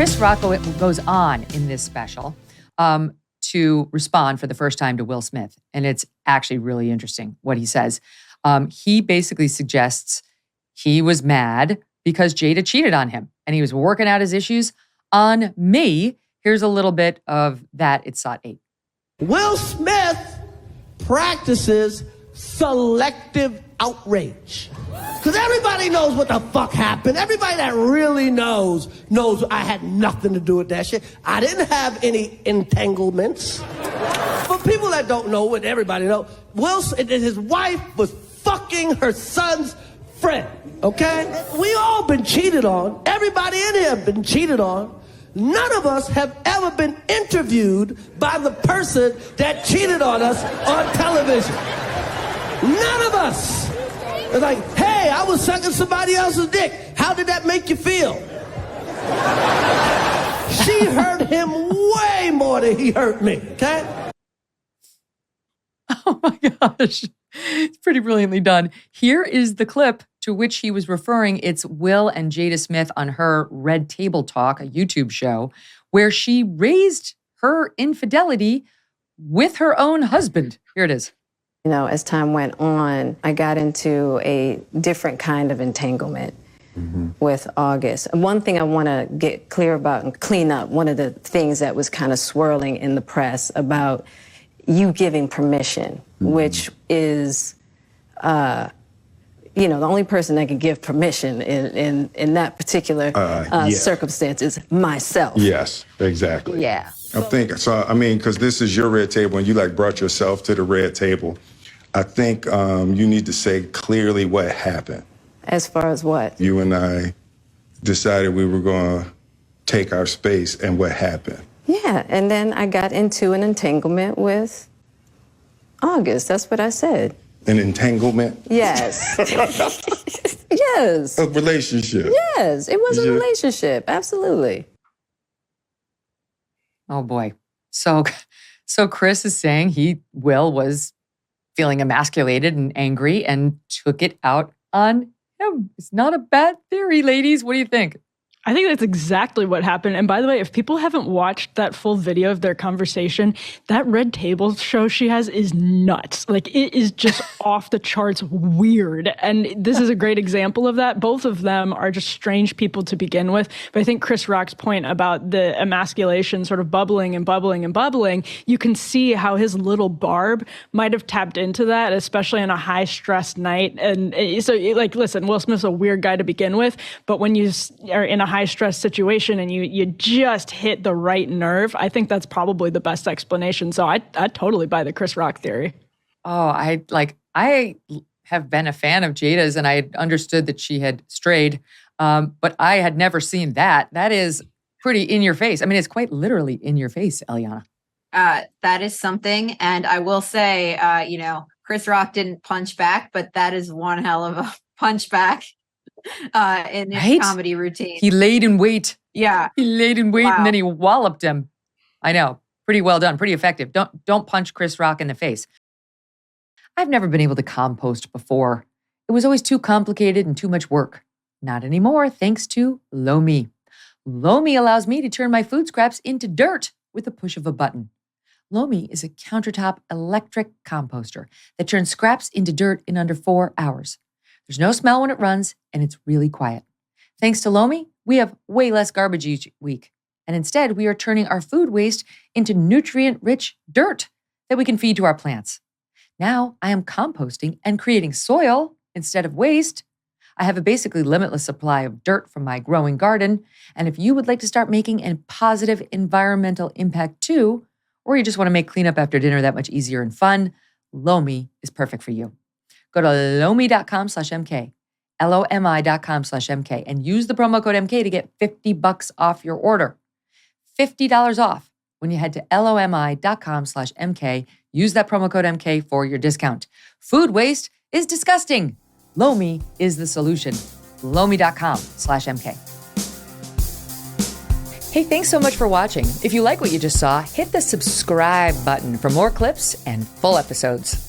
Chris Rock goes on in this special to respond for the first time to Will Smith. And it's actually really interesting what he says. He basically suggests he was mad because Jada cheated on him and he was working out his issues on me. Here's a little bit of that. It's SOT 8. Will Smith practices selective outrage. Because everybody knows what the fuck happened. Everybody that really knows I had nothing to do with that shit. I didn't have any entanglements. For people that don't know, what everybody knows, his wife was fucking her son's friend, okay? We all been cheated on. Everybody in here been cheated on. None of us have ever been interviewed by the person that cheated on us on television. None of us. It's like, hey, I was sucking somebody else's dick. How did that make you feel? She hurt him way more than he hurt me, okay? Oh my gosh. It's pretty brilliantly done. Here is the clip to which he was referring. It's Will and Jada Smith on her Red Table Talk, a YouTube show, where she raised her infidelity with her own husband. Here it is. You know, as time went on, I got into a different kind of entanglement with August. And one thing I want to get clear about and clean up, one of the things that was kind of swirling in the press about you giving permission, which is, the only person that can give permission in that particular circumstance is myself. Yes, exactly. Yeah. I think, because this is your red table and you brought yourself to the red table. I think you need to say clearly what happened. As far as what? You and I decided we were going to take our space and what happened. Yeah, and then I got into an entanglement with August. That's what I said. An entanglement? Yes. Yes. A relationship? Yes, it was a relationship. Absolutely. Oh boy. So Chris is saying Will was feeling emasculated and angry and took it out on him. It's not a bad theory, ladies. What do you think? I think that's exactly what happened. And by the way, if people haven't watched that full video of their conversation, that Red Table show she has is nuts. It is just off the charts weird. And this is a great example of that. Both of them are just strange people to begin with. But I think Chris Rock's point about the emasculation sort of bubbling and bubbling and bubbling, you can see how his little barb might have tapped into that, especially on a high stress night. And so listen, Will Smith's a weird guy to begin with, but when you are in a high stress situation and you just hit the right nerve, I think that's probably the best explanation. So I totally buy the Chris Rock theory. Oh, I have been a fan of Jada's and I understood that she had strayed, but I had never seen that. That is pretty in your face. I mean, it's quite literally in your face, Eliana. That is something. And I will say, Chris Rock didn't punch back, but that is one hell of a punch back. In his comedy routine. He laid in wait. Yeah. He laid in wait and then he walloped him. I know. Pretty well done. Pretty effective. Don't punch Chris Rock in the face. I've never been able to compost before. It was always too complicated and too much work. Not anymore, thanks to Lomi. Lomi allows me to turn my food scraps into dirt with the push of a button. Lomi is a countertop electric composter that turns scraps into dirt in under 4 hours. There's no smell when it runs, and it's really quiet. Thanks to Lomi, we have way less garbage each week. And instead, we are turning our food waste into nutrient-rich dirt that we can feed to our plants. Now, I am composting and creating soil instead of waste. I have a basically limitless supply of dirt from my growing garden. And if you would like to start making a positive environmental impact too, or you just want to make cleanup after dinner that much easier and fun, Lomi is perfect for you. Go to lomi.com/MK, LOMI.com/MK, and use the promo code MK to get $50 off your order. $50 off when you head to LOMI.com/MK. Use that promo code MK for your discount. Food waste is disgusting. Lomi is the solution. Lomi.com/MK. Hey, thanks so much for watching. If you like what you just saw, hit the subscribe button for more clips and full episodes.